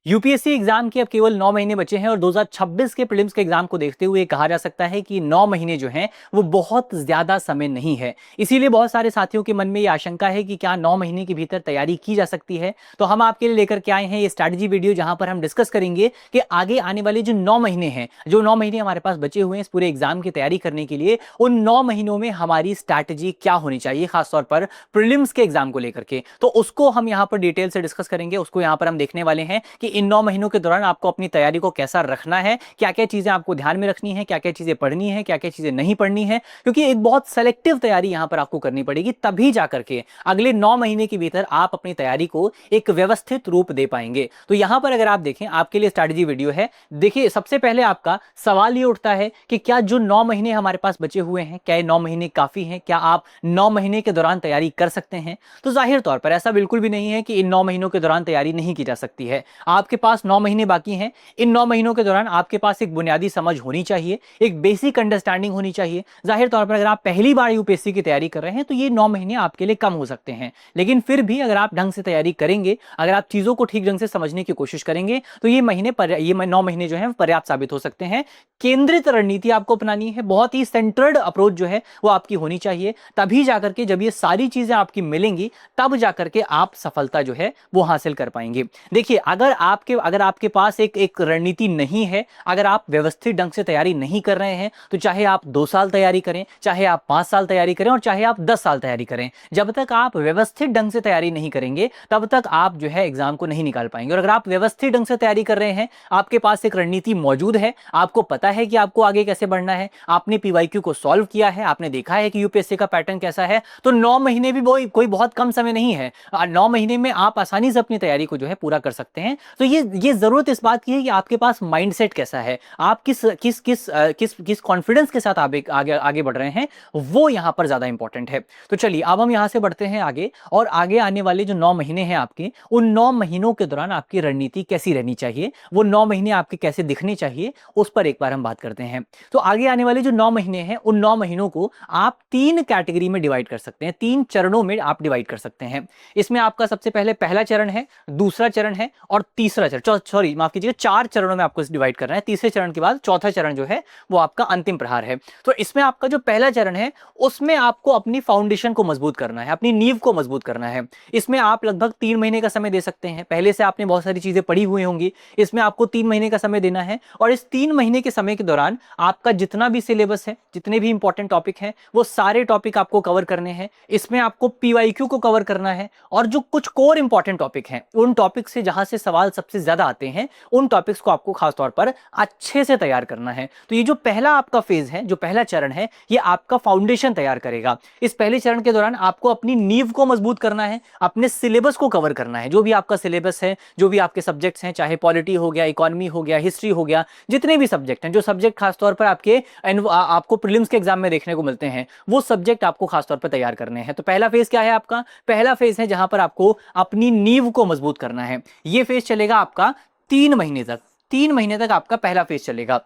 UPSC exam के अब केवल 9 महीने बचे हैं और 2026 के प्रीलिम्स के एग्जाम को देखते हुए कहा जा सकता है कि 9 महीने जो हैं वो बहुत ज्यादा समय नहीं है। इसीलिए बहुत सारे साथियों के मन में ये आशंका है कि क्या 9 महीने के भीतर तैयारी की जा सकती है। तो हम आपके लिए लेकर के आए हैं ये स्ट्रैटेजी वीडियो, जहां पर हम डिस्कस करेंगे कि आगे आने वाले जो 9 महीने हैं, जो 9 महीने हमारे पास बचे हुए हैं इस पूरे एग्जाम की तैयारी करने के लिए, उन 9 महीनों में हमारी स्ट्रैटेजी क्या होनी चाहिए, खासतौर पर प्रीलिम्स के एग्जाम को लेकर के। तो उसको हम यहां पर डिटेल से डिस्कस करेंगे। उसको यहां पर हम देखने वाले हैं कि इन 9 महीनों के दौरान आपको अपनी तैयारी को कैसा रखना है, क्या क्या चीजें आपको ध्यान में रखनी है, क्या क्या चीजें पढ़नी है, क्या क्या चीजें नहीं पढ़नी है, क्योंकि एक बहुत सेलेक्टिव तैयारी यहां पर आपको करनी पड़ेगी, तभी जाकर के अगले 9 महीने के भीतर आप अपनी तैयारी को एक व्यवस्थित रूप दे पाएंगे। तो यहां पर अगर आप देखें, आपके लिए स्ट्रैटेजी वीडियो है। देखिए, सबसे पहले आपका सवाल ये उठता है कि क्या जो 9 महीने हमारे पास बचे हुए हैं, क्या ये 9 महीने काफी हैं? क्या आप 9 महीने के दौरान तैयारी कर सकते हैं? तो जाहिर तौर पर ऐसा बिल्कुल भी नहीं है कि इन 9 महीनों के दौरान तैयारी नहीं की जा सकती है। आपके पास 9 महीने बाकी हैं। इन 9 महीनों के दौरान आपके पास एक बुनियादी समझ होनी चाहिए, एक बेसिक अंडरस्टैंडिंग होनी चाहिए। जाहिर तौर पर अगर आप पहली बार यूपीएससी की तैयारी कर रहे हैं तो ये 9 महीने आपके लिए कम हो सकते हैं, लेकिन फिर भी अगर आप ढंग से तैयारी करेंगे, अगर आप चीजों को ठीक ढंग से समझने की कोशिश करेंगे, तो ये 9 महीने जो है पर्याप्त साबित हो सकते हैं। केंद्रित रणनीति आपको अपनानी है, बहुत ही सेंटर्ड अप्रोच जो है वो आपकी होनी चाहिए। तभी जाकर के जब ये सारी चीजें आपकी मिलेंगी, तब जाकर के आप सफलता जो है वो हासिल कर पाएंगे। देखिए, अगर आपके पास एक रणनीति नहीं है, अगर आप व्यवस्थित ढंग से तैयारी नहीं कर रहे हैं, तो चाहे आप 2 साल तैयारी करें, चाहे आप 5 साल तैयारी करें और चाहे आप 10 साल तैयारी करें, जब तक आप व्यवस्थित ढंग से तैयारी नहीं करेंगे, तब तक आप जो है एग्जाम को नहीं निकाल पाएंगे। और अगर आप व्यवस्थित ढंग से तैयारी कर रहे हैं, आपके पास एक रणनीति मौजूद है, आपको पता है कि आपको आगे कैसे बढ़ना है, आपने पीवाईक्यू को सॉल्व किया है, आपने देखा है कि यूपीएससी का पैटर्न कैसा है, तो 9 महीने भी कोई बहुत कम समय नहीं है। 9 महीने में आप आसानी से अपनी तैयारी को जो है पूरा कर सकते हैं। तो ये जरूरत इस बात की है कि आपके पास माइंडसेट कैसा है, आप किस किस किस किस किस कॉन्फिडेंस के साथ आप आगे आगे बढ़ रहे हैं, वो यहां पर ज्यादा इंपॉर्टेंट है। तो चलिए, अब हम यहां से बढ़ते हैं आगे, और आगे आने वाले जो 9 महीने हैं आपके, उन 9 महीनों के दौरान आपकी रणनीति कैसी रहनी चाहिए, वो 9 महीने आपके कैसे दिखने चाहिए, उस पर एक बार हम बात करते हैं। तो आगे आने वाले जो 9 महीने हैं, उन 9 महीनों को आप 3 कैटेगरी में डिवाइड कर सकते हैं, 3 चरणों में आप डिवाइड कर सकते हैं। इसमें आपका सबसे पहले पहला चरण है, दूसरा चरण है और तीसरा चरण, सॉरी माफ कीजिएगा, 4 चरणों में आपको डिवाइड करना है। तीसरे चरण के बाद चौथा चरण जो है वो आपका अंतिम प्रहार है। तो इसमें आपका जो पहला चरण है, उसमें आपको अपनी फाउंडेशन को मजबूत करना है, अपनी नींव को मजबूत करना है। इसमें आप लगभग 3 महीने का समय दे सकते हैं। पहले से आपने बहुत सारी चीजें पढ़ी हुई होंगी, इसमें आपको 3 महीने का समय देना है, और इस 3 महीने के समय के दौरान आपका जितना भी सिलेबस है, जितने भी इंपॉर्टेंट टॉपिक हैं, वो सारे टॉपिक आपको कवर करने हैं। इसमें आपको पीवाईक्यू को कवर करना है, और जो कुछ कोर इंपॉर्टेंट टॉपिक हैं, उन टॉपिक से जहां से सवाल सबसे ज्यादा आते हैं, उन टॉपिक्स को आपको खासतौर पर अच्छे से तैयार करना है। तो ये जो पहला आपका फेज है, जो पहला चरण है, ये आपका फाउंडेशन तैयार करेगा। इस पहले चरण के दौरान आपको अपनी नींव को मजबूत करना है, अपने सिलेबस को कवर करना है। जो भी आपका सिलेबस है, जो भी आपके सब्जेक्ट्स हैं, चाहे पॉलिटी हो गया, इकोनॉमी हो गया, हिस्ट्री हो गया, जितने भी सब्जेक्ट हैं, जो सब्जेक्ट खासतौर पर आपको प्रीलिम्स के एग्जाम में देखने को मिलते हैं, वो सब्जेक्ट आपको खासतौर पर तैयार करने हैं। तो पहला फेज क्या है आपका? पहला फेज है जहां पर आपको अपनी नींव को मजबूत करना है। ये फेज चलेगा आपका 3 महीने तक। 3 महीने तक आपका पहला फेज चलेगा।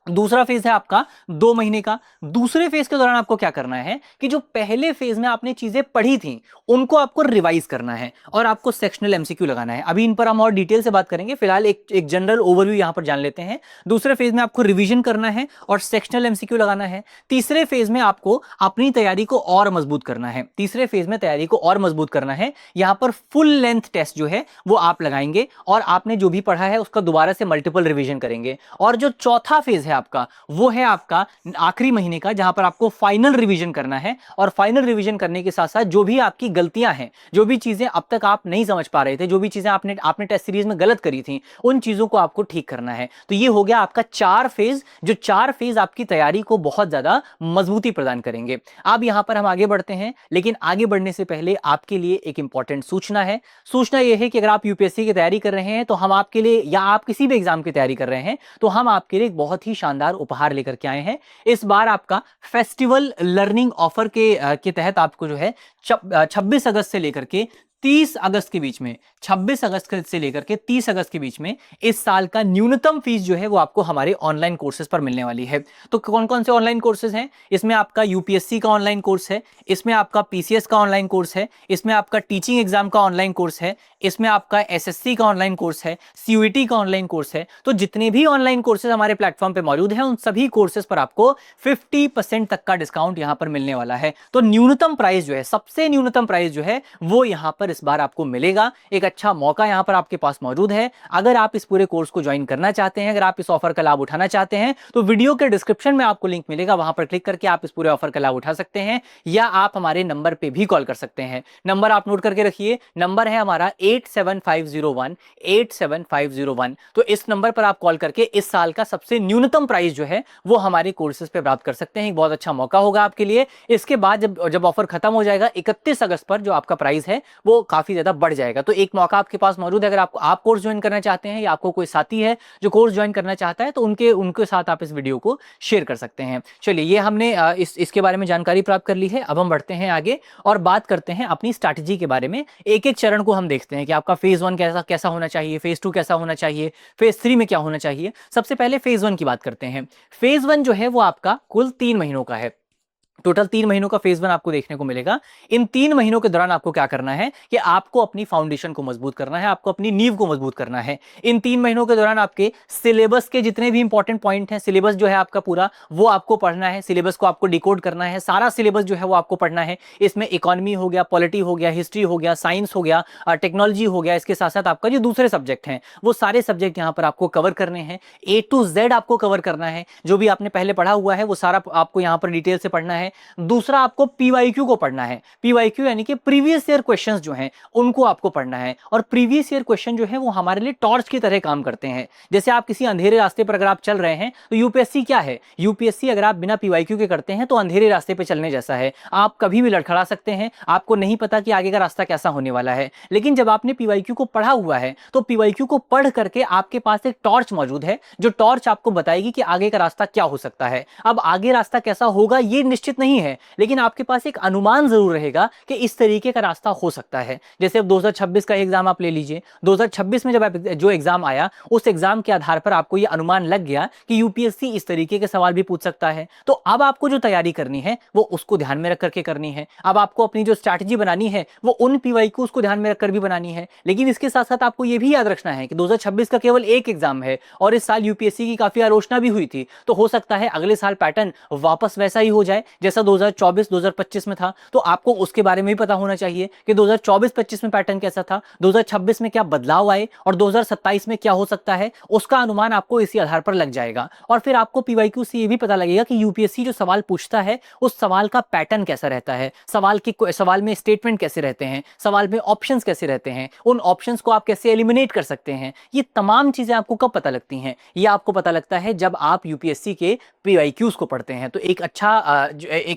दूसरा फेज है आपका 2 महीने का। दूसरे फेज के दौरान आपको क्या करना है कि जो पहले फेज में आपने चीजें पढ़ी थी, उनको आपको रिवाइज करना है और आपको सेक्शनल एमसीक्यू लगाना है। अभी इन पर हम और डिटेल से बात करेंगे, फिलहाल एक जनरल ओवरव्यू यहां पर जान लेते हैं। दूसरे फेज में आपको रिवीजन करना है और सेक्शनल एमसीक्यू लगाना है। तीसरे फेज में आपको अपनी तैयारी को और मजबूत करना है। तीसरे फेज में तैयारी को और मजबूत करना है। यहां पर फुल लेंथ टेस्ट जो है वो आप लगाएंगे, और आपने जो भी पढ़ा है उसका दोबारा से मल्टीपल रिवीजन करेंगे। और जो चौथा फेज है आपका, वो है आपका आखिरी महीने का, जहां पर आपको फाइनल रिवीजन करना है। और फाइनल रिवीजन करने के साथ साथ जो भी आपकी गलतियां हैं, जो भी चीजें अब तक आप नहीं समझ पा रहे थे, जो भी चीजें आपने टेस्ट सीरीज में गलत करी थी, उन चीजों को आपको ठीक करना है। तो ये हो गया आपका 4 फेज, जो 4 फेज आपकी तैयारी को बहुत ज्यादा मजबूती प्रदान करेंगे। अब यहां पर हम आगे बढ़ते हैं, लेकिन आगे बढ़ने से पहले आपके लिए एक इंपॉर्टेंट सूचना है। सूचना यह है कि अगर आप यूपीएससी की तैयारी कर रहे हैं, तो हम आपके लिए, या आप किसी भी एग्जाम की तैयारी कर रहे हैं, तो हम आपके लिए एक बहुत ही शानदार उपहार लेकर के आए हैं। इस बार आपका फेस्टिवल लर्निंग ऑफर के तहत आपको जो है 26 अगस्त से लेकर के 30 अगस्त के बीच में, 26 अगस्त से लेकर के 30 अगस्त के बीच में इस साल का न्यूनतम फीस जो है वो आपको हमारे ऑनलाइन कोर्सेज पर मिलने वाली है। तो कौन कौन से ऑनलाइन कोर्सेज हैं? इसमें आपका यूपीएससी का ऑनलाइन कोर्स है, इसमें आपका पीसीएस का ऑनलाइन कोर्स है, इसमें आपका टीचिंग एग्जाम का ऑनलाइन कोर्स है, इसमें आपका एसएससी का ऑनलाइन कोर्स है, सीयूईटी का ऑनलाइन कोर्स है। तो जितने भी ऑनलाइन कोर्सेज हमारे प्लेटफॉर्म पे मौजूद हैं उन सभी कोर्सेज पर आपको 50% तक का डिस्काउंट यहां पर मिलने वाला है। तो न्यूनतम प्राइस जो है, सबसे न्यूनतम प्राइस जो है वो यहां पर इस बार आपको मिलेगा। एक अच्छा मौका यहां पर आपके पास मौजूद है। अगर आप इस पूरे कोर्स को ज्वाइन करना चाहते हैं, अगर आप इस ऑफर का लाभ उठाना चाहते हैं, तो वीडियो के डिस्क्रिप्शन में आपको लिंक मिलेगा, वहां पर क्लिक करके आप इस पूरे ऑफर का लाभ उठा सकते हैं, या आप हमारे नंबर पे भी कॉल कर सकते हैं। नंबर आप नोट करके रखिए, नंबर है हमारा 8750187501। तो इस नंबर पर आप कॉल करके इस साल का सबसे न्यूनतम प्राइस जो है वो हमारे कोर्सेज पे प्राप्त कर सकते हैं। एक बहुत अच्छा मौका होगा आपके लिए। इसके बाद जब ऑफर खत्म हो जाएगा 31 अगस्त पर, जो आपका प्राइस है वो काफी ज्यादा बढ़ जाएगा। तो एक मौका आपके पास मौजूद है। अगर आप कोर्स ज्वाइन करना चाहते हैं या आपको कोई साथी है जो कोर्स ज्वाइन करना चाहता है, तो उनके साथ आप इस वीडियो को शेयर कर सकते हैं। चलिए, ये हमने इसके बारे में जानकारी प्राप्त कर ली है। अब हम बढ़ते हैं आगे और बात करते हैं अपनी स्ट्रैटेजी के बारे में। एक एक चरण को हम देखते हैं कि आपका फेज 1 कैसा होना चाहिए, फेज 2 कैसा होना चाहिए, फेज 3 में क्या होना चाहिए। सबसे पहले फेज 1 की बात करते हैं। फेज 1 जो है वो आपका कुल 3 महीनों का है। टोटल 3 महीनों का फेज 1 आपको देखने को मिलेगा। इन 3 महीनों के दौरान आपको क्या करना है कि आपको अपनी फाउंडेशन को मजबूत करना है, आपको अपनी नींव को मजबूत करना है। इन 3 महीनों के दौरान आपके सिलेबस के जितने भी इंपॉर्टेंट पॉइंट हैं, सिलेबस जो है आपका पूरा, वो आपको पढ़ना है। सिलेबस को आपको डिकोड करना है। सारा सिलेबस जो है वो आपको पढ़ना है। इसमें इकोनॉमी हो गया, पॉलिटी हो गया, हिस्ट्री हो गया, साइंस हो गया, टेक्नोलॉजी हो गया। इसके साथ साथ आपका जो दूसरे सब्जेक्ट हैं वो सारे सब्जेक्ट यहाँ पर आपको कवर करने हैं। A to Z आपको कवर करना है। जो भी आपने पहले पढ़ा हुआ है वो सारा आपको यहाँ पर डिटेल से पढ़ना है। दूसरा, आपको पीवाईक्यू को पढ़ना है। पीवाईक्यू यानी कि प्रीवियस ईयर क्वेश्चंस जो हैं उनको आपको पढ़ना है। और प्रीवियस ईयर क्वेश्चन जो है वो हमारे लिए टॉर्च की तरह काम करते हैं। जैसे आप किसी अंधेरे रास्ते पर अगर आप चल रहे हैं, तो यूपीएससी क्या है? यूपीएससी अगर आप बिना पीवाईक्यू के करते हैं तो अंधेरे रास्ते पे चलने जैसा है। आप कभी भी लड़खड़ा सकते हैं, आपको नहीं पता कि आगे का रास्ता कैसा होने वाला है। लेकिन जब आपने पीवाईक्यू को पढ़ा हुआ है तो पीवाईक्यू को पढ़ करके आपके पास एक टॉर्च मौजूद है, जो टॉर्च आपको बताएगी कि आगे का रास्ता क्या हो सकता है। अब आगे रास्ता कैसा होगा ये निश्चित नहीं है, लेकिन आपके पास एक अनुमान जरूर रहेगा कि इस तरीके का रास्ता हो सकता है। जैसे अब 2026 का एग्जाम आप ले लीजिए। 2026 में जब जो एग्जाम आया, उस एग्जाम के आधार पर आपको ये अनुमान लग गया कि यूपीएससी इस तरीके के सवाल भी पूछ सकता है। तो अब आपको जो तैयारी करनी है वो उसको ध्यान में रख करके करनी है। अब आपको अपनी जो स्ट्रैटेजी बनानी है वो उन पीवाईक्यूज को ध्यान में रखकर भी बनानी है। लेकिन इसके साथ साथ आपको ये भी याद रखना है कि 2026 का केवल एक एग्जाम है और इस साल यूपीएससी की काफी आलोचना भी हुई थी। तो हो सकता है अगले साल पैटर्न वापस वैसा ही हो जाए जैसा 2024-2025 में था। तो आपको उसके बारे में भी पता होना चाहिए कि 2024-25 में पैटर्न कैसा था, 2026 में क्या बदलाव आए और 2027 में क्या हो सकता है, उसका अनुमान आपको इसी आधार पर लग जाएगा। और फिर आपको पीवाईक्यू से ये भी पता लगेगा कि यूपीएससी जो सवाल पूछता है उस सवाल का पैटर्न कैसा रहता है, सवाल में स्टेटमेंट कैसे रहते हैं, सवाल में ऑप्शंस कैसे रहते हैं, उन ऑप्शंस को आप कैसे एलिमिनेट कर सकते हैं। ये तमाम चीजें आपको कब पता लगती हैं? ये आपको पता लगता है जब आप यूपीएससी के पीवाईक्यूज को पढ़ते हैं। तो एक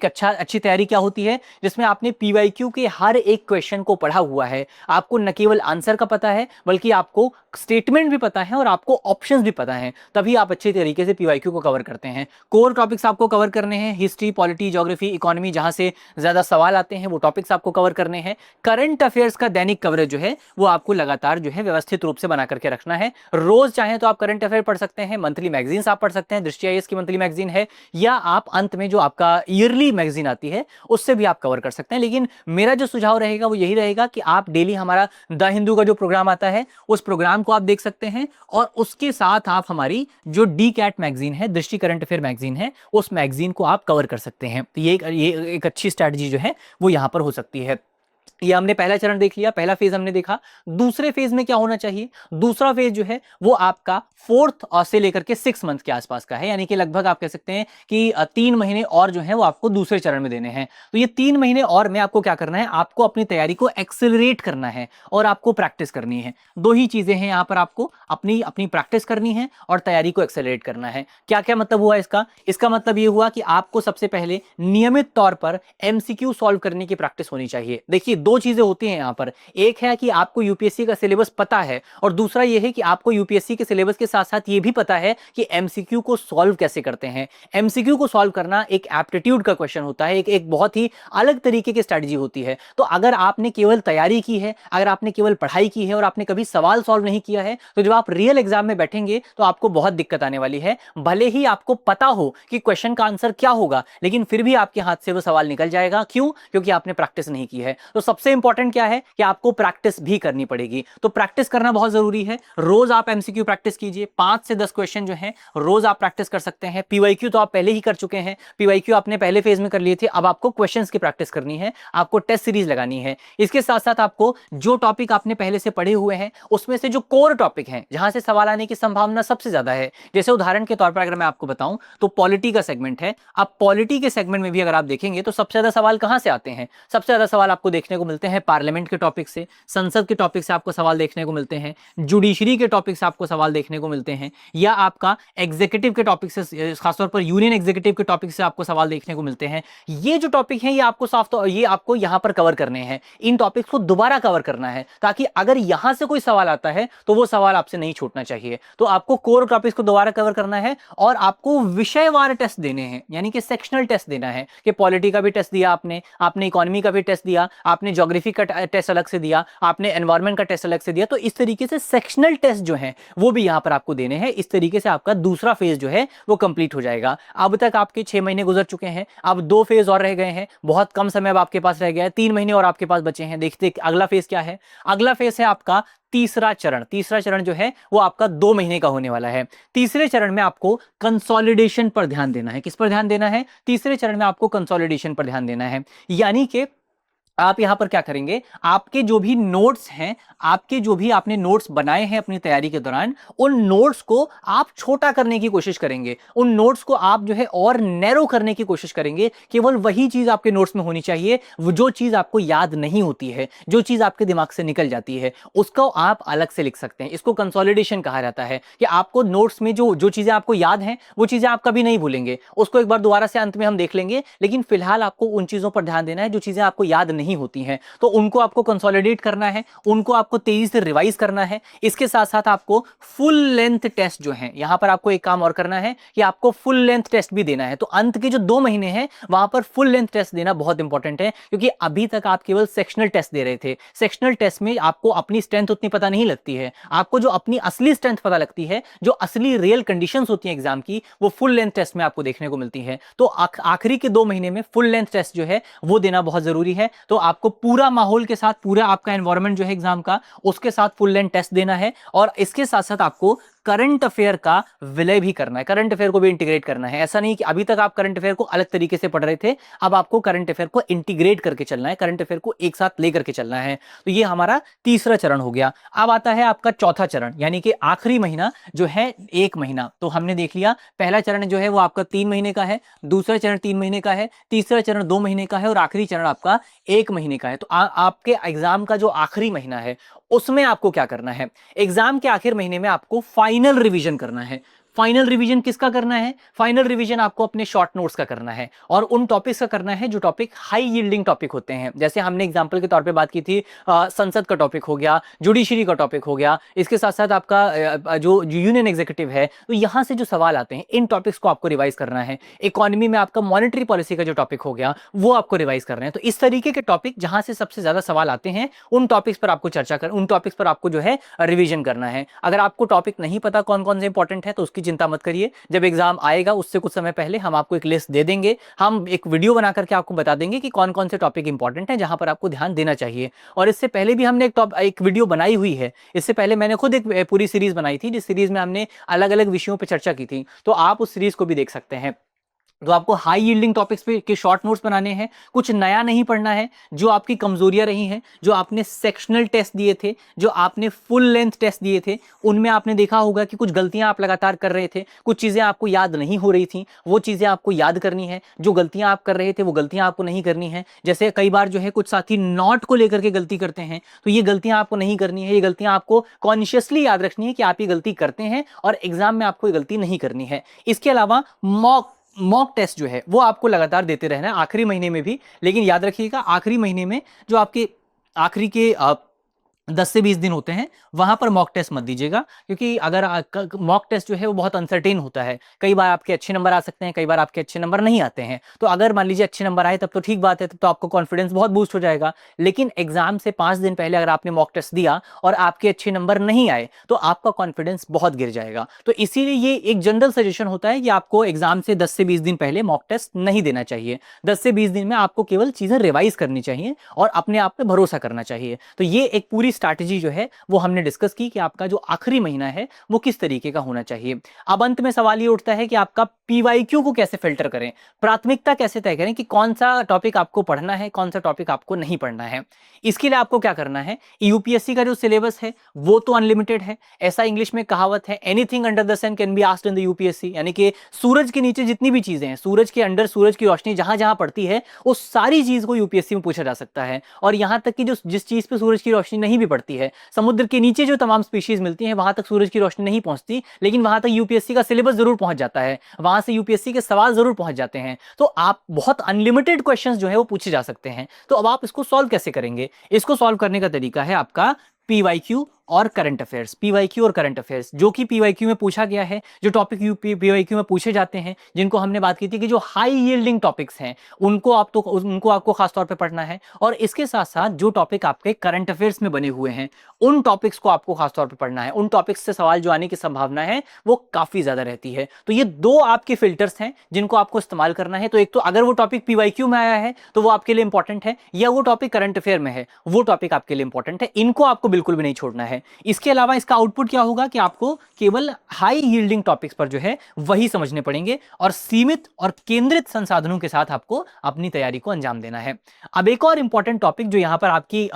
अच्छी तैयारी क्या होती है जिसमें आपने पीवाईक्यू के हर एक क्वेश्चन को पढ़ा हुआ है। आपको न केवल आंसर का पता है बल्कि आपको स्टेटमेंट भी पता है और आपको ऑप्शंस भी पता है। तभी आप अच्छे तरीके से पीवाईक्यू को कवर करते हैं। कोर टॉपिक्स आपको कवर करने हैं, हिस्ट्री, पॉलिटी, ज्योग्राफी, इकोनॉमी, जहां से ज्यादा सवाल आते हैं वो टॉपिक्स आपको कवर करने हैं। करंट अफेयर्स का दैनिक कवरेज जो है वो आपको लगातार जो है व्यवस्थित रूप से बना करके रखना है। रोज चाहे तो आप करंट अफेयर पढ़ सकते हैं, मंथली मैगजीन्स आप पढ़ सकते हैं, दृष्टि आईएएस की मंथली मैगजीन है, या आप अंत में जो आपका ईयरली मैगजीन आती है उससे भी आप कवर कर सकते हैं। लेकिन मेरा जो सुझाव रहेगा वो यही रहेगा कि आप डेली हमारा द हिंदू का जो प्रोग्राम आता है उस प्रोग्राम को आप देख सकते हैं, और उसके साथ आप हमारी जो डी कैट मैगजीन है, दृष्टि करंट अफेयर मैगजीन है, उस मैगजीन को आप कवर कर सकते हैं। तो ये एक अच्छी स्ट्रैटेजी जो है वो यहां पर हो सकती है। ये हमने पहला चरण देख लिया, पहला फेज हमने देखा। दूसरे फेज में क्या होना चाहिए? दूसरा फेज जो है वो आपका 4th से लेकर के 6 मंथ के आसपास का है, यानी कि लगभग आप कह सकते हैं कि 3 महीने और जो है वो आपको दूसरे चरण में देने हैं। तो ये 3 महीने और में आपको क्या करना है? आपको अपनी तैयारी को एक्सेलरेट करना है और आपको प्रैक्टिस करनी है। दो ही चीजें हैं यहाँ पर, आपको अपनी प्रैक्टिस करनी है और तैयारी को एक्सेलरेट करना है। क्या क्या मतलब हुआ इसका मतलब ये हुआ कि आपको सबसे पहले नियमित तौर पर एमसीक्यू सॉल्व करने की प्रैक्टिस होनी चाहिए। देखिए, दो दो चीजें होती हैं यहाँ पर। एक है कि आपको यूपीएससी का सिलेबस पता है, और दूसरा ये है कि आपको यूपीएससी के सिलेबस के साथ साथ ये भी पता है कि एमसीक्यू को सॉल्व कैसे करते हैं। एमसीक्यू को सॉल्व करना एक एप्टीट्यूड का क्वेश्चन होता है, एक बहुत ही अलग तरीके की स्ट्रेटजी होती है। तो अगर आपने केवल तैयारी की है, अगर आपने केवल पढ़ाई की है और आपने कभी सवाल सॉल्व नहीं किया है, तो जब आप रियल एग्जाम में बैठेंगे तो आपको बहुत दिक्कत आने वाली है। भले ही आपको पता हो कि क्वेश्चन का आंसर क्या होगा, लेकिन फिर भी आपके हाथ से वो सवाल निकल जाएगा। क्यों? क्योंकि आपने प्रैक्टिस नहीं की है। तो सबसे इंपॉर्टेंट क्या है कि आपको प्रैक्टिस भी करनी पड़ेगी। तो प्रैक्टिस करना बहुत जरूरी है। रोज आप एमसीक्यू प्रैक्टिस कीजिए, 5 से 10 क्वेश्चन जो हैं रोज आप प्रैक्टिस कर सकते हैं। पीवाईक्यू तो आप पहले ही कर चुके हैं, पीवाईक्यू आपने पहले फेज में कर लिए थे। अब आपको क्वेश्चंस की प्रैक्टिस करनी है, आपको टेस्ट सीरीज लगानी है। इसके साथ साथ आपको जो टॉपिक आपने पहले से पढ़े हुए हैं उसमें से जो कोर टॉपिक हैं, जहां से सवाल आने की संभावना सबसे ज्यादा है, जैसे उदाहरण के तौर पर अगर मैं आपको बताऊं तो पॉलिटी का सेगमेंट है। अब पॉलिटी के सेगमेंट में भी अगर आप देखेंगे तो सबसे ज्यादा सवाल कहां से आते हैं? सबसे ज्यादा सवाल आपको देखने को मिलते हैं पार्लियामेंट के टॉपिक से, संसद के टॉपिक से आपको सवाल देखने को मिलते हैं, जुडिशरी के टॉपिक से आपको सवाल देखने को मिलते हैं, या आपका एग्जीक्यूटिव के टॉपिक से, खासतौर पर यूनियन एग्जीक्यूटिव के टॉपिक से आपको सवाल देखने को मिलते हैं। ये जो टॉपिक हैं ये आपको ये आपको यहां पर कवर करने हैं। इन टॉपिक्स को दोबारा कवर करना है, ताकि अगर यहां से कोई सवाल आता है तो वो सवाल आपसे नहीं छूटना चाहिए। तो आपको कोर टॉपिक्स को दोबारा कवर करना है, और आपको विषयवार टेस्ट देने हैं, यानी कि सेक्शनल टेस्ट देना है। कि पॉलिटी का भी टेस्ट दिया आपने इकोनॉमी का भी टेस्ट दिया, आपने ज्योग्राफी का टेस्ट अलग से दिया, आपने एनवायरमेंट का टेस्ट अलग से दिया। तो इस तरीके से सेक्शनल टेस्ट जो है वो भी यहां पर आपको देने हैं। इस तरीके से आपका दूसरा फेज जो है वो कंप्लीट हो जाएगा। अब तक आपके 6 महीने गुजर चुके हैं, अब 2 फेज और रह गए हैं। बहुत कम समय अब आपके पास रह गया है, 3 महीने और आपके पास बचे हैं। देखते अगला फेज क्या है। अगला फेज है आपका तीसरा चरण। तीसरा चरण जो है वो आपका 2 महीने का होने वाला है। तीसरे चरण में आपको कंसोलिडेशन पर ध्यान देना है। किस पर ध्यान देना है? तीसरे चरण में आपको कंसोलिडेशन पर ध्यान देना है। यानी कि आप यहां पर क्या करेंगे, आपके जो भी नोट्स हैं, आपके जो भी आपने नोट्स बनाए हैं अपनी तैयारी के दौरान, उन नोट्स को आप छोटा करने की कोशिश करेंगे। उन नोट्स को आप जो है और नैरो करने की कोशिश करेंगे। केवल वही चीज आपके नोट्स में होनी चाहिए, वो जो चीज आपको याद नहीं होती है, जो चीज आपके दिमाग से निकल जाती है, उसको आप अलग से लिख सकते हैं। इसको कंसोलिडेशन कहा जाता है, कि आपको नोट्स में जो जो चीजें आपको याद हैं वो चीजें आप कभी नहीं भूलेंगे। उसको एक बार दोबारा से अंत में हम देख लेंगे, लेकिन फिलहाल आपको उन चीजों पर ध्यान देना है जो चीजें आपको याद नहीं होती हैं। तो उनको आपको कंसोलिडेट करना है, उनको आपको तेजी से रिवाइज करना है। इसके साथ साथ आपको फुल लेंथ टेस्ट जो है, यहां पर आपको एक काम और करना है कि आपको फुल लेंथ टेस्ट भी देना है। तो अंत के जो 2 महीने हैं वहां पर फुल लेंथ टेस्ट देना बहुत इंपॉर्टेंट है, क्योंकि अभी तक आप केवल सेक्शनल टेस्ट दे रहे थे। सेक्शनल टेस्ट में आपको अपनी स्ट्रेंथ उतनी पता नहीं लगती है। आपको जो अपनी असली स्ट्रेंथ पता लगती है, जो असली रियल कंडीशंस होती हैं एग्जाम की, वो फुल लेंथ टेस्ट में आपको देखने को मिलती है। तो आखिरी के 2 महीने में फुल लेंथ टेस्ट जो है वो देना बहुत जरूरी है। तो आपको पूरा माहौल के साथ, पूरा आपका एनवायरनमेंट जो है एग्जाम का, उसके साथ फुल लेंथ टेस्ट देना है। और इसके साथ साथ आपको करंट अफेयर का विलय भी करना है, करंट अफेयर को भी इंटीग्रेट करना है। ऐसा नहीं कि अभी तक आप करंट अफेयर को अलग तरीके से पढ़ रहे थे, अब आपको करंट अफेयर को इंटीग्रेट करके चलना है, करंट अफेयर को एक साथ लेकर के चलना है। तो ये हमारा तीसरा चरण हो गया। अब आता है आपका चौथा चरण, यानी कि आखिरी महीना जो है 1 महीना। तो हमने देख लिया, पहला चरण जो है वो आपका 3 महीने का है, दूसरा चरण 3 महीने का है, तीसरा चरण 2 महीने का है, और आखिरी चरण आपका 1 महीने का है। तो आपके एग्जाम का जो आखिरी महीना है उसमें आपको क्या करना है, एग्जाम के आखिर महीने में आपको फाइनल रिवीजन करना है। फाइनल रिवीजन किसका करना है? फाइनल रिवीजन आपको अपने शॉर्ट नोट्स का करना है, और उन टॉपिक्स का करना है जो टॉपिक हाई यील्डिंग टॉपिक होते हैं। जैसे हमने एग्जांपल के तौर पे बात की थी, संसद का टॉपिक हो गया, जुडिशरी का टॉपिक हो गया, इसके साथ साथ आपका जो यूनियन एग्जीक्यूटिव है, तो यहां से जो सवाल आते हैं इन टॉपिक्स को आपको रिवाइज करना है। इकोनॉमी में आपका मॉनेटरी पॉलिसी का जो टॉपिक हो गया वो आपको रिवाइज करना है। तो इस तरीके के टॉपिक जहां से सबसे ज्यादा सवाल आते हैं उन टॉपिक्स पर आपको उन टॉपिक्स पर आपको जो है रिवीजन करना है। अगर आपको टॉपिक नहीं पता कौन कौन से इंपॉर्टेंट है तो उसकी चिंता मत करिए, जब एग्जाम आएगा उससे कुछ समय पहले हम आपको एक लिस्ट दे देंगे, हम एक वीडियो बना करके आपको बता देंगे कि कौन कौन से टॉपिक इंपॉर्टेंट हैं जहां पर आपको ध्यान देना चाहिए। और इससे पहले भी हमने एक वीडियो बनाई हुई है, इससे पहले मैंने खुद एक पूरी सीरीज बनाई थी, जिस सीरीज में हमने अलग अलग विषयों पर चर्चा की थी, तो आप उस सीरीज को भी देख सकते हैं। तो आपको हाई यील्डिंग टॉपिक्स पे के शॉर्ट नोट्स बनाने हैं, कुछ नया नहीं पढ़ना है। जो आपकी कमजोरियां रही हैं, जो आपने सेक्शनल टेस्ट दिए थे, जो आपने फुल लेंथ टेस्ट दिए थे, उनमें आपने देखा होगा कि कुछ गलतियां आप लगातार कर रहे थे, कुछ चीजें आपको याद नहीं हो रही थी, वो चीजें आपको याद करनी है। जो गलतियां आप कर रहे थे वो गलतियां आपको नहीं करनी है। जैसे कई बार जो है कुछ साथी नॉट को लेकर के गलती करते हैं, तो ये गलतियां आपको नहीं करनी है। ये गलतियां आपको कॉन्शियसली याद रखनी है कि आप ये गलती करते हैं और एग्जाम में आपको ये गलती नहीं करनी है। इसके अलावा मॉक टेस्ट जो है वो आपको लगातार देते रहना है आखिरी महीने में भी। लेकिन याद रखिएगा, आखिरी महीने में जो आपके आखिरी के 10 से 20 दिन होते हैं, वहां पर मॉक टेस्ट मत दीजिएगा, क्योंकि अगर मॉक टेस्ट जो है वो बहुत अनसर्टेन होता है। कई बार आपके अच्छे नंबर आ सकते हैं, कई बार आपके अच्छे नंबर नहीं आते हैं। तो अगर मान लीजिए अच्छे नंबर आए तब तो ठीक बात है, तब तो आपको कॉन्फिडेंस बहुत बूस्ट हो जाएगा। लेकिन एग्जाम से 5 दिन पहले अगर आपने मॉक टेस्ट दिया और आपके अच्छे नंबर नहीं आए तो आपका कॉन्फिडेंस बहुत गिर जाएगा। तो इसीलिए ये एक जनरल सजेशन होता है कि आपको एग्जाम से 10 से 20 दिन पहले मॉक टेस्ट नहीं देना चाहिए। 10 से 20 दिन में आपको केवल चीजें रिवाइज करनी चाहिए और अपने आप पे भरोसा करना चाहिए। तो ये एक पूरी स्ट्रैटेजी जो है वो हमने डिस्कस की कि आपका जो आखिरी महीना है वो किस तरीके का होना चाहिए। अब अंत में सवाल ये उठता है कि आपका पीवाईक्यू को कैसे फिल्टर करें, प्राथमिकता कैसे तय करें कि कौन सा टॉपिक आपको पढ़ना है, कौन सा टॉपिक आपको नहीं पढ़ना है। इसके लिए आपको क्या करना है, यूपीएससी का जो सिलेबस है वो तो अनलिमिटेड है। ऐसा इंग्लिश में कहावत है, anything under the sun can be asked in the UPSC, यानी कि सूरज के नीचे जितनी भी चीजें हैं, सूरज के अंडर सूरज की रोशनी जहां जहां पड़ती है उस सारी चीज को यूपीएससी में पूछा जा सकता है। और यहां तक कि जो जिस चीज पे सूरज की रोशनी नहीं भी पड़ती है, समुद्र के नीचे जो तमाम स्पीशीज मिलती हैं वहां तक सूरज की रोशनी नहीं पहुंचती, लेकिन वहां तक यूपीएससी का सिलेबस जरूर पहुंच जाता है, वहां से यूपीएससी के सवाल जरूर पहुंच जाते हैं। तो आप बहुत अनलिमिटेड क्वेश्चंस जो है वो पूछे जा सकते हैं। तो अब आप इसको सॉल्व कैसे करेंगे? इसको सॉल्व करने का तरीका है आपका पीवाईक्यू और करंट अफेयर्स। पीवाईक्यू और करंट अफेयर्स जो कि पीवाईक्यू में पूछा गया है, जो टॉपिक पीवाईक्यू में पूछे जाते हैं, जिनको हमने बात की थी कि जो हाई यील्डिंग टॉपिक्स हैं उनको आपको खासतौर पे पढ़ना है। और इसके साथ साथ जो टॉपिक आपके करंट अफेयर्स में बने हुए हैं उन टॉपिक्स को आपको खासतौर पे पढ़ना है। उन टॉपिक्स से सवाल जो आने की संभावना है वो काफी ज्यादा रहती है। तो ये दो आपके फिल्टर्स हैं जिनको आपको इस्तेमाल करना है। तो एक तो अगर वो टॉपिक पीवाईक्यू में आया है तो वो आपके लिए इंपॉर्टेंट है, या वो टॉपिक करंट अफेयर में है वो टॉपिक आपके लिए इंपॉर्टेंट है। इनको आपको बिल्कुल भी नहीं छोड़ना है। इसके अलावा इसका आउटपुट क्या होगा कि आपको केवल हाई यील्डिंग टॉपिक्स पर जो है वही समझने पड़ेंगे और सीमित और केंद्रित संसाधनों के साथ आपको अपनी तैयारी को अंजाम देना है। अब एक और इंपॉर्टेंट टॉपिक जो यहां पर आपकी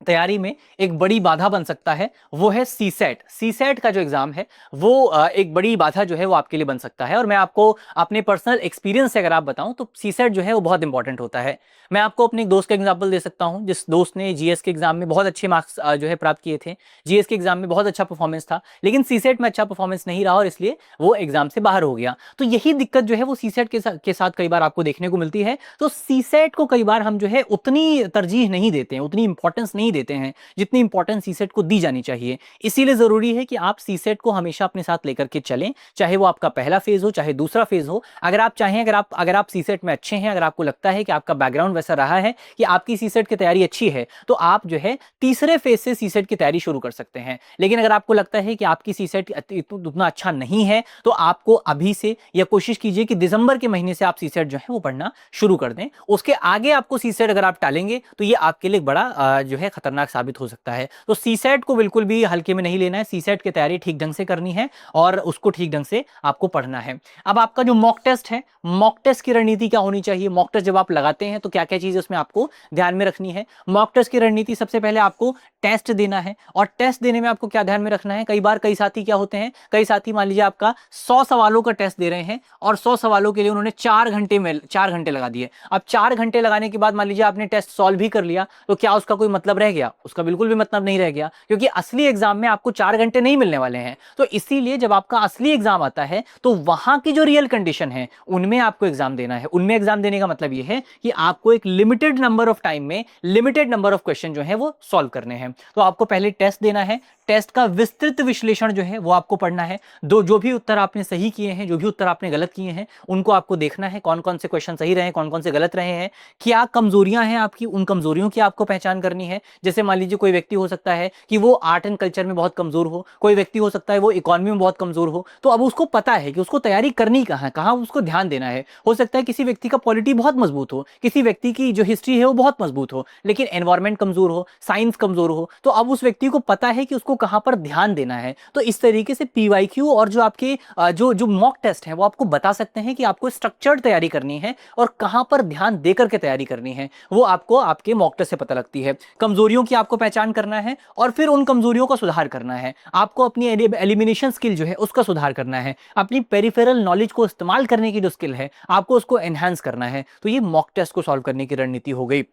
तैयारी में एक बड़ी बाधा बन सकता है वो है सीसेट। सीसेट का जो एग्जाम है वो एक बड़ी बाधा जो है वो आपके लिए बन सकता है। और मैं आपको अपने पर्सनल एक्सपीरियंस से अगर आप बताऊं तो सीसेट जो है वो बहुत इंपॉर्टेंट होता है। मैं आपको अपने एक दोस्त का एग्जांपल दे सकता हूं, जिस दोस्त ने जीएस के एग्जाम में बहुत अच्छे मार्क्स जो है प्राप्त किए थे। जीएस के एग्जाम में बहुत अच्छा परफॉर्मेंस था, लेकिन सीसेट में अच्छा परफॉर्मेंस नहीं रहा और इसलिए वो एग्जाम से बाहर हो गया। तो यही दिक्कत जो है वो सीसेट के साथ कई बार आपको देखने को मिलती है। तो सीसेट को कई बार हम जो है उतनी तरजीह नहीं देते हैं, उतनी इंपॉर्टेंस नहीं देते हैं जितनी इंपॉर्टेंस सीसेट को दी जानी चाहिए। इसीलिए जरूरी है कि आप सीसेट को हमेशा अपने साथ लेकर के चलें, चाहे वो आपका पहला फेज हो चाहे दूसरा फेज हो। अगर आप चाहें, अगर आप सीसेट में अच्छे हैं, अगर आपको लगता है कि आपका बैकग्राउंड वैसा रहा है कि आपकी सीसेट की तैयारी अच्छी है, तो आप जो है तीसरे फेज से सीसेट की तैयारी शुरू कर सकते हैं। लेकिन अगर आपको लगता है कि आपकी सीसेट उतना अच्छा नहीं है तो आपको अभी से या कोशिश कीजिए कि दिसंबर के महीने से आप सीसेट जो है वो पढ़ना शुरू कर दें। उसके आगे आपको सीसेट अगर आप टालेंगे तो ये आपके लिए बड़ा जो है खतरनाक साबित हो सकता है। तो सीसेट को बिल्कुल भी हल्के में नहीं लेना है। सीसेट की तैयारी ठीक ढंग से करनी है और उसको ठीक ढंग से आपको पढ़ना है। अब आपका जो मॉक टेस्ट है, मॉक टेस्ट की रणनीति क्या होनी चाहिए? मॉक टेस्ट जब आप लगाते हैं तो क्या क्या चीजें उसमें आपको ध्यान में रखनी है? मॉक टेस्ट की रणनीति, सबसे पहले आपको टेस्ट देना है और टेस्ट देने में आपको क्या ध्यान में रखना है? कई बार कई साथी क्या होते हैं, कई साथी मान लीजिए आपका 100 सवालों का टेस्ट दे रहे हैं और 100 सवालों के लिए उन्होंने 4 घंटे लगा दिए। अब 4 घंटे लगाने के बाद मान लीजिए आपने टेस्ट सॉल्व भी कर लिया, तो क्या उसका कोई मतलब रह गया? उसका बिल्कुल भी मतलब नहीं रह गया, क्योंकि असली एग्जाम में आपको 4 घंटे नहीं मिलने वाले हैं। तो इसीलिए जब आपका असली एग्जाम आता है तो वहां की जो रियल कंडीशन है उनमें आपको एग्जाम देना है। उनमें एग्जाम देने का मतलब यह है कि आपको एक लिमिटेड नंबर ऑफ टाइम में लिमिटेड नंबर ऑफ क्वेश्चन जो है वो सॉल्व करने हैं। तो आपको पहले टेस्ट देना है, टेस्ट का विस्तृत विश्लेषण जो है वो आपको पढ़ना है। जो भी उत्तर आपने सही किए हैं, जो भी उत्तर आपने गलत किए हैं, उनको आपको देखना है, कौन कौन से क्वेश्चन सही रहे, कौन कौन से गलत रहे हैं, क्या कमजोरियां हैं आपकी, उन कमजोरियों की आपको पहचान करनी है। जैसे मान लीजिए कोई व्यक्ति हो सकता है कि वो आर्ट एंड कल्चर में बहुत कमजोर हो, कोई व्यक्ति हो सकता है वो इकोनॉमी में बहुत कमजोर हो। तो अब उसको पता है कि उसको तैयारी करनी कहाँ है, कहाँ उसको ध्यान देना है। हो सकता है किसी व्यक्ति का पॉलिटी बहुत मजबूत हो, किसी व्यक्ति की जो हिस्ट्री है वो बहुत मजबूत हो, लेकिन एनवायरमेंट कमजोर हो, साइंस कमजोर हो। तो अब उस व्यक्ति को पता है कि उसको कहां पर ध्यान देना है। तो इस तरीके से पीवाईक्यू और जो आपके जो मॉक टेस्ट है वो आपको बता सकते हैं कि आपको स्ट्रक्चर्ड तैयारी करनी है और कहां पर ध्यान देकर के तैयारी करनी है। वो आपको आपके मॉक टेस्ट से पता लगती है। कमजोरियों की आपको पहचान करना है और फिर उन कमजोरियों का सुधार करना है। आपको अपनी एलिमिनेशन स्किल जो है उसका सुधार करना है। अपनी पेरिफेरल नॉलेज को इस्तेमाल करने की जो स्किल है आपको उसको एनहांस करना है। तो ये मॉक टेस्ट को सॉल्व करने की रणनीति हो गई।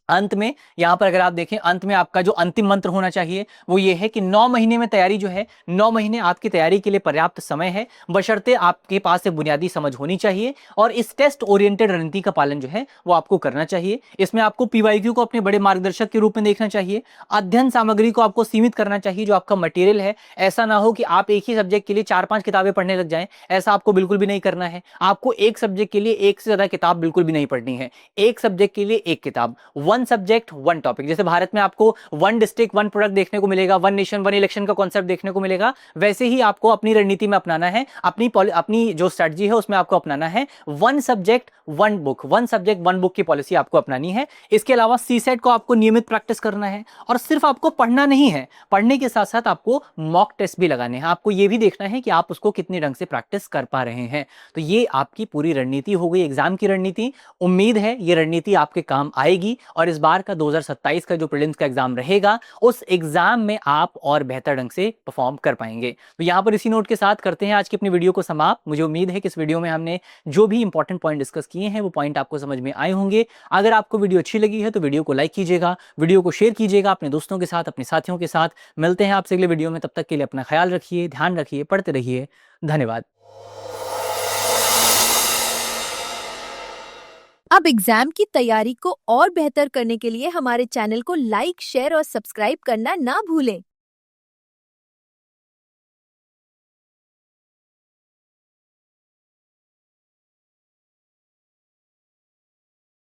अंत में यहां पर अगर आप देखें, अंत में आपका जो अंतिम मंत्र होना चाहिए वो ये है कि 9 महीने में तैयारी जो है, 9 महीने आपकी तैयारी के लिए पर्याप्त समय है, बशर्ते आपके पास एक बुनियादी समझ होनी चाहिए और इस टेस्ट ओरिएंटेड रणनीति का पालन जो है वो आपको करना चाहिए। इसमें आपको पीवाईक्यू को अपने बड़े मार्गदर्शक के रूप में देखना चाहिए। अध्ययन सामग्री को आपको सीमित करना चाहिए, जो आपका मटेरियल है। ऐसा ना हो कि आप एक ही सब्जेक्ट के लिए 4-5 किताबें पढ़ने लग जाएं, ऐसा आपको बिल्कुल भी नहीं करना है। आपको एक सब्जेक्ट के लिए एक से ज्यादा किताब बिल्कुल भी नहीं पढ़नी है। एक सब्जेक्ट के लिए एक किताब, वन सब्जेक्ट वन टॉपिक। जैसे भारत में आपको वन डिस्ट्रिक्ट वन प्रोडक्ट देखने को मिलेगा, वन नेशन वन इलेक्शन का कॉन्सेप्ट देखने को मिलेगा, वैसे ही आपको अपनी रणनीति में अपनाना है, अपनी जो स्ट्रेटजी है उसमें आपको अपनाना है one subject one book, one subject one book की पॉलिसी आपको अपनानी है। इसके अलावा सीसेट को आपको नियमित प्रैक्टिस करना है और सिर्फ आपको पढ़ना नहीं है, पढ़ने के साथ साथ आपको मॉक टेस्ट भी लगाने हैं। आपको यह भी देखना है कि आप उसको कितने ढंग से प्रैक्टिस कर पा रहे हैं। तो ये आपकी पूरी रणनीति हो गई, एग्जाम की रणनीति। उम्मीद है ये रणनीति आपके काम आएगी और इस बार का 2027 का जो प्रीलिम्स का एग्जाम रहेगा उस एग्जाम में आप और बेहतर ढंग से परफॉर्म कर पाएंगे। तो यहां पर इसी नोट के साथ करते हैं आज की अपनी वीडियो को समाप्त। मुझे उम्मीद है कि इस वीडियो में हमने जो भी इंपॉर्टेंट पॉइंट डिस्कस किए हैं वो पॉइंट आपको समझ में आए होंगे। अगर आपको वीडियो अच्छी लगी है तो वीडियो को लाइक कीजिएगा, वीडियो को शेयर कीजिएगा अपने दोस्तों के साथ, अपने साथियों के साथ। मिलते हैं आपसे अगले वीडियो में, तब तक के लिए अपना ख्याल रखिए, ध्यान रखिए, पढ़ते रहिए। धन्यवाद। अब एग्जाम की तैयारी को और बेहतर करने के लिए हमारे चैनल को लाइक, शेयर और सब्सक्राइब करना ना भूलें।